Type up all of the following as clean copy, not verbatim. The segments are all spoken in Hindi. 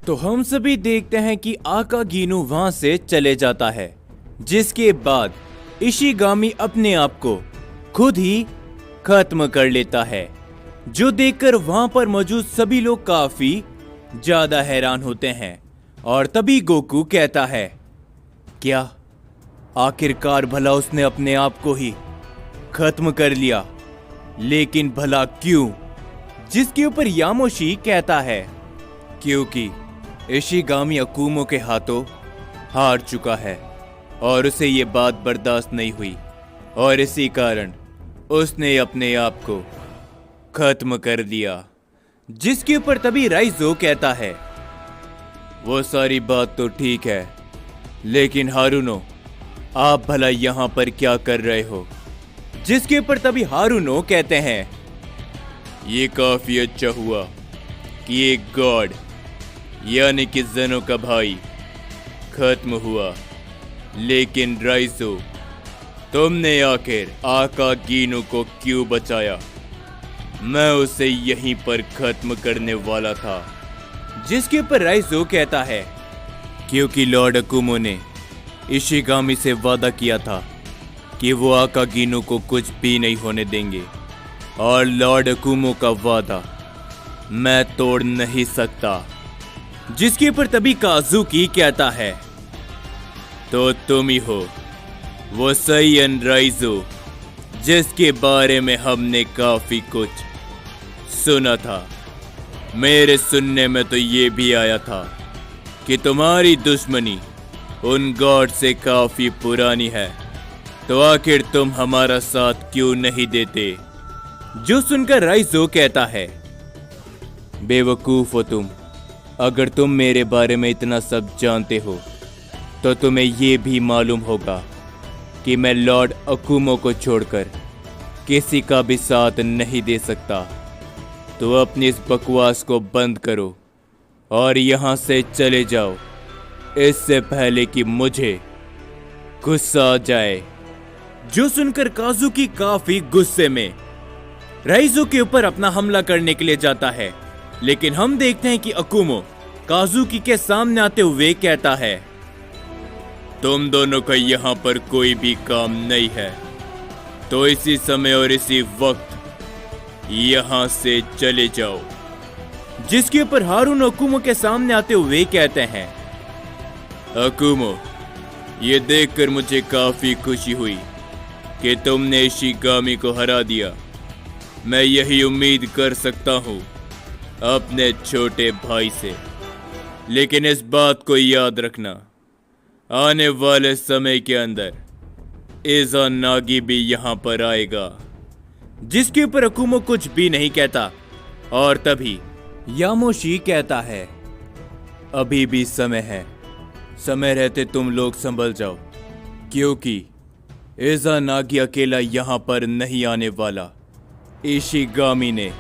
तो हम सभी देखते हैं कि आकागिनु वहां से चले जाता है, जिसके बाद इशिगामी अपने आप को खुद ही खत्म कर लेता है, जो देखकर वहां पर मौजूद सभी लोग काफी ज्यादा हैरान होते हैं। और तभी गोकू कहता है, क्या आखिरकार भला उसने अपने आप को ही खत्म कर लिया, लेकिन भला क्यों? जिसके ऊपर यामोशी कहता है, क्योंकि इशिगामी अकुमो के हाथों हार चुका है और उसे ये बात बर्दाश्त नहीं हुई और इसी कारण उसने अपने आप को खत्म कर दिया। जिसके ऊपर तभी राइजो कहता है, वो सारी बात तो ठीक है, लेकिन हारुनो आप भला यहाँ पर क्या कर रहे हो? जिसके ऊपर तभी हारुनो कहते हैं, ये काफी अच्छा हुआ कि एक गॉड यानी कि ज़ेनो का भाई खत्म हुआ, लेकिन राइजो तुमने आखिर आकागिनु को क्यों बचाया? मैं उसे यहीं पर खत्म करने वाला था। जिसके ऊपर राइजो कहता है, क्योंकि लॉर्ड अकुमो ने इशिगामी से वादा किया था कि वो आकागिनु को कुछ भी नहीं होने देंगे, और लॉर्ड अकुमो का वादा मैं तोड़ नहीं सकता। जिसके ऊपर तभी काजुकी कहता है, तो तुम ही हो वो सैयन राइजो जिसके बारे में हमने काफी कुछ सुना था। मेरे सुनने में तो ये भी आया था कि तुम्हारी दुश्मनी उन गॉड से काफी पुरानी है, तो आखिर तुम हमारा साथ क्यों नहीं देते? जो सुनकर राइजो कहता है, बेवकूफ हो तुम। अगर तुम मेरे बारे में इतना सब जानते हो तो तुम्हें ये भी मालूम होगा कि मैं लॉर्ड अकुमो को छोड़कर किसी का भी साथ नहीं दे सकता। तो अपनी इस बकवास को बंद करो और यहाँ से चले जाओ, इससे पहले कि मुझे गुस्सा आ जाए। जो सुनकर काजुकी काफी गुस्से में राइजो के ऊपर अपना हमला करने के लिए जाता है, लेकिन हम देखते हैं कि अकुमो काजुकी के सामने आते हुए कहता है, तुम दोनों का यहाँ पर कोई भी काम नहीं है, तो इसी समय और इसी वक्त यहाँ से चले जाओ। जिसके ऊपर हारुनो अकुमो के सामने आते हुए कहते हैं, अकुमो ये देखकर मुझे काफी खुशी हुई कि तुमने इशिगामी को हरा दिया। मैं यही उम्मीद कर सकता हूँ अपने छोटे भाई से, लेकिन इस बात को याद रखना, आने वाले समय के अंदर इज़ानागी भी यहाँ पर आएगा। जिसके ऊपर अकुमो कुछ भी नहीं कहता और तभी यामोशी कहता है, अभी भी समय है, समय रहते तुम लोग संभल जाओ, क्योंकि इज़ानागी अकेला यहाँ पर नहीं आने वाला। इशिगामी ने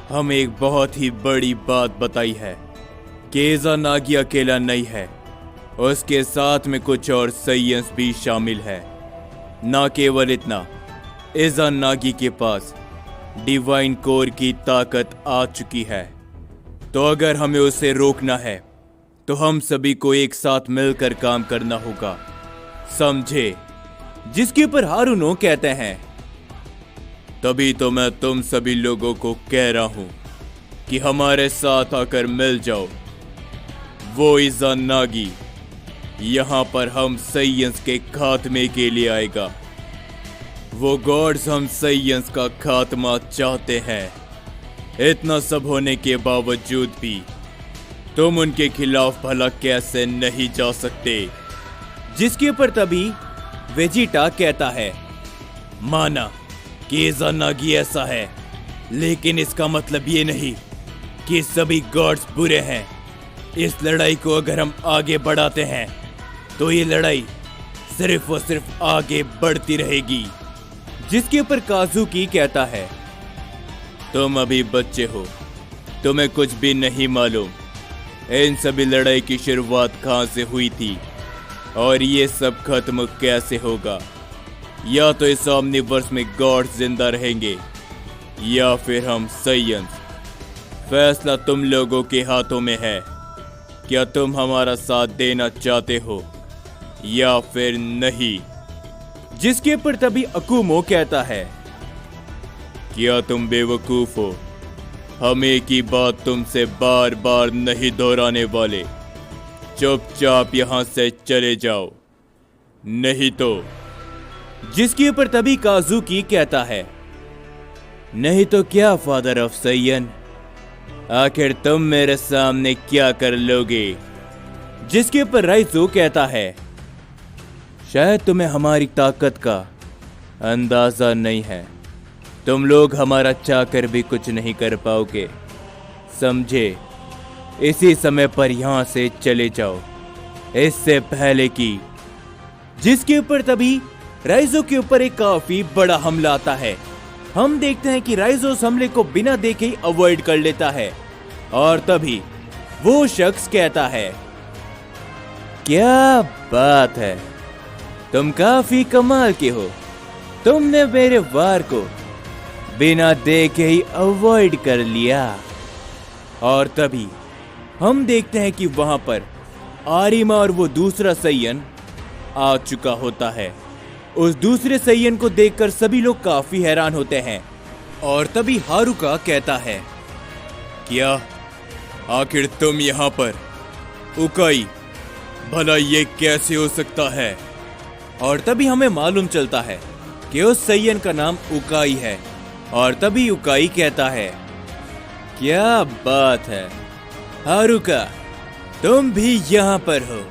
हमें एक बहुत ही बड़ी बात बताई है कि इज़ानागी अकेला नहीं है, उसके साथ में कुछ और सैयंस भी शामिल है। ना केवल इतना, इज़ानागी के पास डिवाइन कोर की ताकत आ चुकी है, तो अगर हमें उसे रोकना है तो हम सभी को एक साथ मिलकर काम करना होगा, समझे? जिसके ऊपर हारुनो कहते हैं, तभी तो मैं तुम सभी लोगों को कह रहा हूं कि हमारे साथ आकर मिल जाओ। वो इज़ानागी यहाँ पर हम सैयंस के खात्मे के लिए आएगा। वो गॉड्स हम सैयंस का खात्मा चाहते हैं। इतना सब होने के बावजूद भी तुम उनके खिलाफ भला कैसे नहीं जा सकते? जिसके ऊपर तभी वेजिटा कहता है, माना कि इज़ानागी ऐसा है, लेकिन इसका मतलब ये नहीं कि सभी गॉड्स बुरे हैं। इस लड़ाई को अगर हम आगे बढ़ाते हैं तो ये लड़ाई सिर्फ और सिर्फ आगे बढ़ती रहेगी। जिसके ऊपर काजुकी कहता है, तुम अभी बच्चे हो, तुम्हें कुछ भी नहीं मालूम इन सभी लड़ाई की शुरुआत कहाँ से हुई थी और ये सब खत्म कैसे होगा। या तो इस ओमनिवर्स में गॉड्स जिंदा रहेंगे या फिर हम सैयंस। फैसला तुम लोगों के हाथों में है। क्या तुम हमारा साथ देना चाहते हो या फिर नहीं? जिसके ऊपर तभी अकुमो कहता है, क्या तुम बेवकूफ हो? हम एक ही बात तुमसे बार बार नहीं दोहराने वाले। चुपचाप यहां से चले जाओ, नहीं तो। जिसके ऊपर तभी काजुकी कहता है, नहीं तो क्या फादर ऑफ सैयन, आखिर तुम मेरे सामने क्या कर लोगे? जिसके ऊपर राइजो कहता है, शायद तुम्हें हमारी ताकत का अंदाजा नहीं है। तुम लोग हमारा चाहकर भी कुछ नहीं कर पाओगे, समझे? इसी समय पर यहां से चले जाओ, इससे पहले कि। जिसके ऊपर तभी राइजो के ऊपर एक काफी बड़ा हमला आता है। हम देखते हैं कि राइजो उस हमले को बिना देखे ही अवॉइड कर लेता है और तभी वो शख्स कहता है, क्या बात है, तुम काफी कमाल के हो। तुमने मेरे वार को बिना देखे ही अवॉइड कर लिया। और तभी हम देखते हैं कि वहां पर आरिमा और वो दूसरा सैयन आ चुका होता है। उस दूसरे सैयन को देखकर सभी लोग काफी हैरान होते हैं और तभी हारुका कहता है, क्या आखिर तुम यहां पर? उकाई, भला ये कैसे हो सकता है? और तभी हमें मालूम चलता है कि उस सैयन का नाम उकाई है। और तभी उकाई कहता है, क्या बात है हारुका, तुम भी यहाँ पर हो,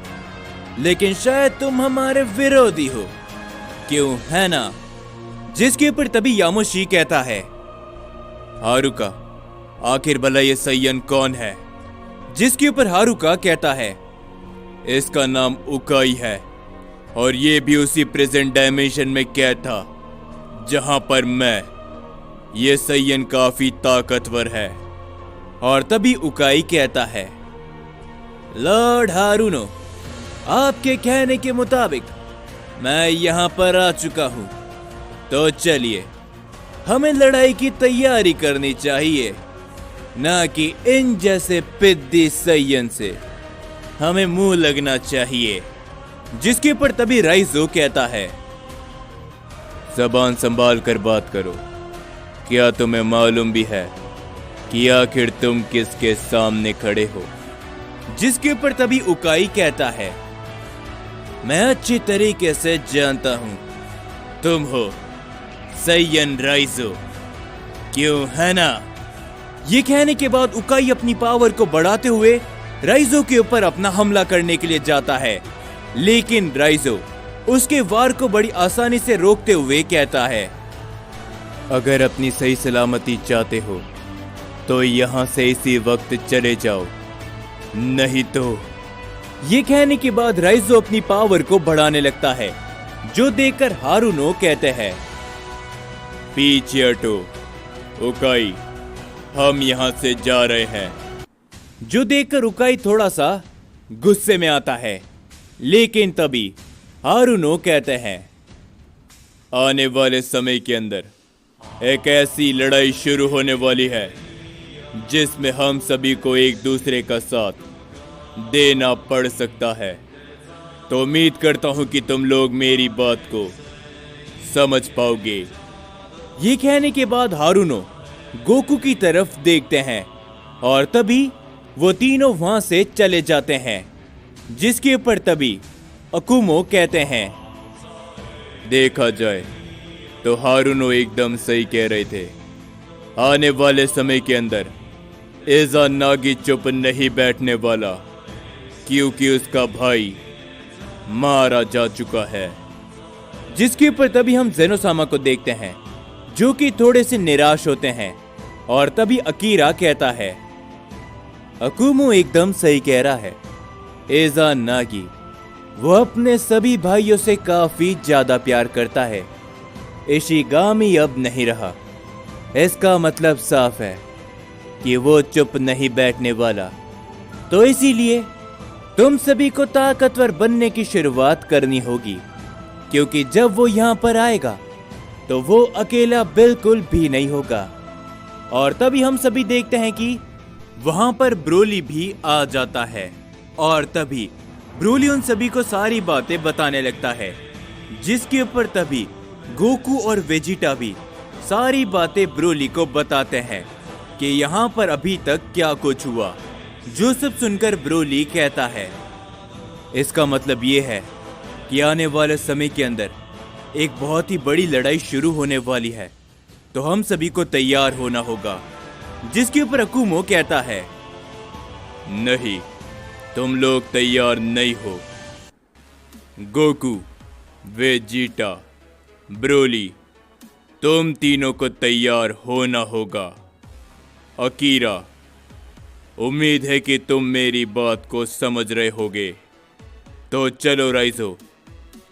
लेकिन शायद तुम हमारे विरोधी हो, क्यों है ना? जिसके ऊपर तभी यामोशी कहता है, हारुका, आखिर भला ये सैयन कौन है? जिसके ऊपर हारुका कहता है, इसका नाम उकाई है और ये भी उसी प्रेजेंट डायमेंशन में कैद था जहां पर मैं। ये सैयन काफी ताकतवर है। और तभी उकाई कहता है, लॉर्ड हारुनो, आपके कहने के मुताबिक मैं यहाँ पर आ चुका हूँ, तो चलिए हमें लड़ाई की तैयारी करनी चाहिए, ना कि इन जैसे पिद्दी सैयन से हमें मुंह लगना चाहिए। जिसके ऊपर तभी राइजो कहता है, ज़बान संभाल कर बात करो। क्या तुम्हें मालूम भी है कि आखिर तुम किसके सामने खड़े हो? जिसके ऊपर तभी उकाई कहता है, मैं अच्छी तरीके से जानता हूं, तुम हो सैयन राइजो, क्यों है ना? ये कहने के बाद उकाई अपनी पावर को बढ़ाते हुए राइजो के ऊपर अपना हमला करने के लिए जाता है, लेकिन राइजो उसके वार को बड़ी आसानी से रोकते हुए कहता है, अगर अपनी सही सलामती चाहते हो तो यहां से इसी वक्त चले जाओ, नहीं तो। ये कहने के बाद राइजो अपनी पावर को बढ़ाने लगता है, जो देखकर हारुनो कहते हैं, पीछे हटो उकाई, हम यहां से जा रहे हैं। जो देखकर उकाई थोड़ा सा गुस्से में आता है, लेकिन तभी हारुनो कहते हैं, आने वाले समय के अंदर एक ऐसी लड़ाई शुरू होने वाली है जिसमें हम सभी को एक दूसरे का साथ देना पड़ सकता है। तो उम्मीद करता हूं कि तुम लोग मेरी बात को समझ पाओगे। ये कहने के बाद हारुनो गोकू की तरफ देखते हैं और तभी वो तीनों वहां से चले जाते हैं। जिसके ऊपर तभी अकुमो कहते हैं, देखा जाए तो हारुनो एकदम सही कह रहे थे। आने वाले समय के अंदर इज़ानागी चुप नहीं बैठने वाला, क्योंकि उसका भाई मारा जा चुका है। जिसके ऊपर तभी हम ज़ेनोसामा को देखते हैं, जो कि थोड़े से निराश होते हैं। और तभी अकीरा कहता है, अकुमो एकदम सही कह रहा है, इज़ानागी वो अपने सभी भाइयों से काफी ज्यादा प्यार करता है। इशिगामी अब नहीं रहा, इसका मतलब साफ है कि वो चुप नहीं बैठने वाला। तो इसीलिए तुम सभी को ताकतवर बनने की शुरुआत करनी होगी, क्योंकि जब वो यहाँ पर आएगा तो वो अकेला बिल्कुल भी नहीं होगा। और तभी हम सभी देखते हैं कि वहां पर ब्रोली भी आ जाता है और तभी ब्रोली उन सभी को सारी बातें बताने लगता है, जिसके ऊपर तभी गोकू और वेजिटा भी सारी बातें ब्रोली को बताते हैं कि यहाँ पर अभी तक क्या कुछ हुआ। जो सब सुनकर ब्रोली कहता है, इसका मतलब ये है कि आने वाले समय के अंदर एक बहुत ही बड़ी लड़ाई शुरू होने वाली है, तो हम सभी को तैयार होना होगा। जिसके ऊपर अकुमो कहता है, नहीं, तुम लोग तैयार नहीं हो। गोकू, वेजिटा, ब्रोली, तुम तीनों को तैयार होना होगा। अकीरा, उम्मीद है कि तुम मेरी बात को समझ रहे होगे। तो चलो राइजो,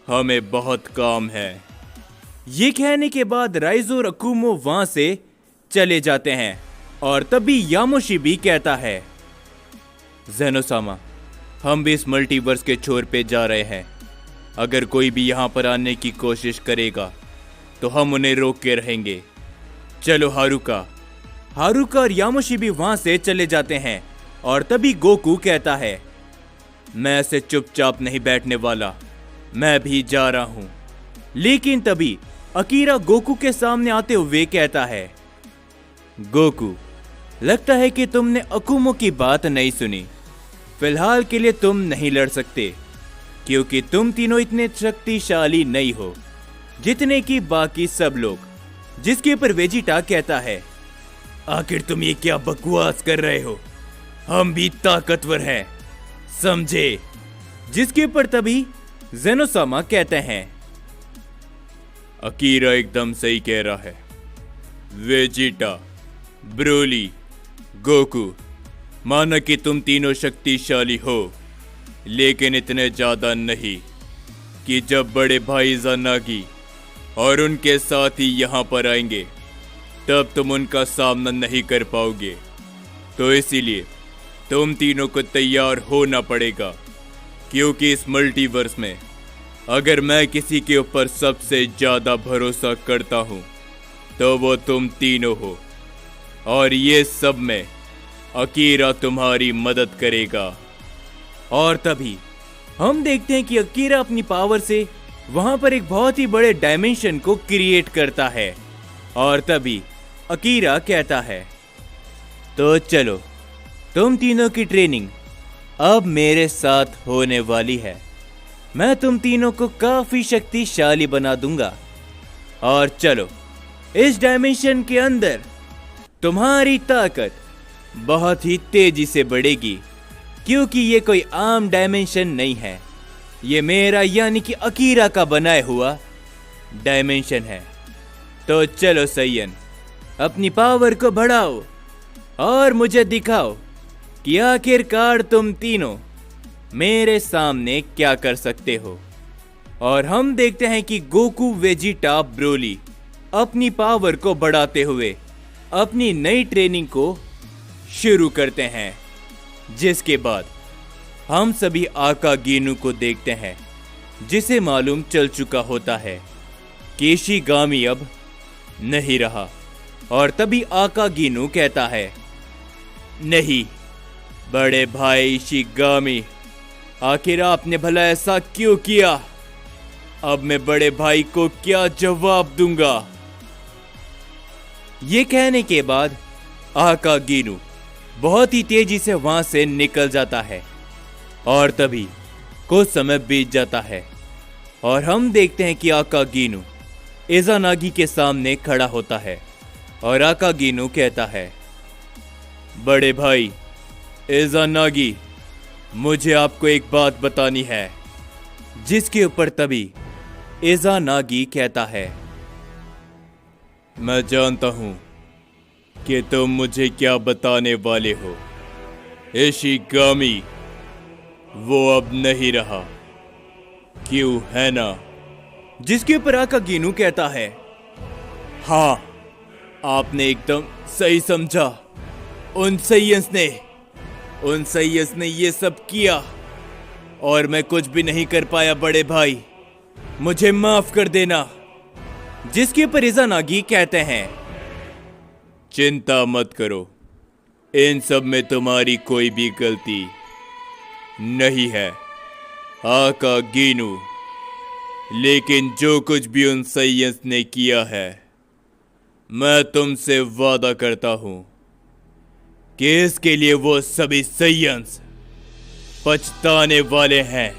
हमें बहुत काम है। ये कहने के बाद राइजो और अकुमो वहां से चले जाते हैं और तभी यामोशी भी कहता है, ज़ेनोसामा, हम भी इस मल्टीवर्स के छोर पे जा रहे हैं। अगर कोई भी यहाँ पर आने की कोशिश करेगा तो हम उन्हें रोक के रहेंगे। चलो हारुका और यामोशी भी वहां से चले जाते हैं और तभी गोकू कहता है, मैं ऐसे चुपचाप नहीं बैठने वाला, मैं भी जा रहा हूं। लेकिन तभी अकीरा गोकू के सामने आते हुए कहता है, गोकू, लगता है कि तुमने अकुमो की बात नहीं सुनी। फिलहाल के लिए तुम नहीं लड़ सकते, क्योंकि तुम तीनों इतने शक्तिशाली नहीं हो जितने कि बाकी सब लोग। जिसके ऊपर वेजिटा कहता है, आखिर तुम ये क्या बकवास कर रहे हो, हम भी ताकतवर हैं, समझे। जिसके ऊपर तभी ज़ेनोसामा कहते हैं, अकीरा एकदम सही कह रहा है। वेजिटा, ब्रोली, गोकू, माना कि तुम तीनों शक्तिशाली हो, लेकिन इतने ज्यादा नहीं कि जब बड़े भाई ज़नागी और उनके साथ ही यहाँ पर आएंगे तब तुम उनका सामना नहीं कर पाओगे। तो इसीलिए तुम तीनों को तैयार होना पड़ेगा, क्योंकि इस मल्टीवर्स में अगर मैं किसी के ऊपर सबसे ज्यादा भरोसा करता हूँ तो वो तुम तीनों हो, और ये सब में अकीरा तुम्हारी मदद करेगा। और तभी हम देखते हैं कि अकीरा अपनी पावर से वहां पर एक बहुत ही बड़े डायमेंशन को क्रिएट करता है। और तभी अकीरा कहता है, तो चलो, तुम तीनों की ट्रेनिंग अब मेरे साथ होने वाली है। मैं तुम तीनों को काफी शक्तिशाली बना दूंगा। और चलो, इस डायमेंशन के अंदर तुम्हारी ताकत बहुत ही तेजी से बढ़ेगी, क्योंकि ये कोई आम डायमेंशन नहीं है, ये मेरा यानी कि अकीरा का बनाया हुआ डायमेंशन है। तो चलो सैयन, अपनी पावर को बढ़ाओ और मुझे दिखाओ कि आखिरकार तुम तीनों मेरे सामने क्या कर सकते हो। और हम देखते हैं कि गोकू, वेजिटा, ब्रोली अपनी पावर को बढ़ाते हुए अपनी नई ट्रेनिंग को शुरू करते हैं। जिसके बाद हम सभी आकागीनू को देखते हैं, जिसे मालूम चल चुका होता है कि इशिगामी अब नहीं रहा। और तभी आकागीनू कहता है, नहीं बड़े भाई इशिगामी, आखिर आपने भला ऐसा क्यों किया? अब मैं बड़े भाई को क्या जवाब दूंगा? ये कहने के बाद आकागीनू बहुत ही तेजी से वहां से निकल जाता है। और तभी कुछ समय बीत जाता है और हम देखते हैं कि आकागीनू इज़ानागी के सामने खड़ा होता है। और आकागीनू कहता है, बड़े भाई इज़ानागी, मुझे आपको एक बात बतानी है। जिसके ऊपर तभी इज़ानागी कहता है, मैं जानता हूं कि तुम मुझे क्या बताने वाले हो। इशिगामी वो अब नहीं रहा, क्यों है ना? जिसके ऊपर आकागीनू कहता है, हाँ, आपने एकदम सही समझा। उन सैयस ने ये सब किया और मैं कुछ भी नहीं कर पाया। बड़े भाई, मुझे माफ कर देना। जिसके ऊपर इज़ानागी कहते हैं, चिंता मत करो, इन सब में तुम्हारी कोई भी गलती नहीं है आका गीनू, लेकिन जो कुछ भी उन साइंस ने किया है, मैं तुमसे वादा करता हूं कि इसके लिए वो सभी साइंस पछताने वाले हैं,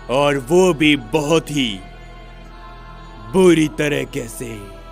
और वो भी बहुत ही बुरी तरीके से।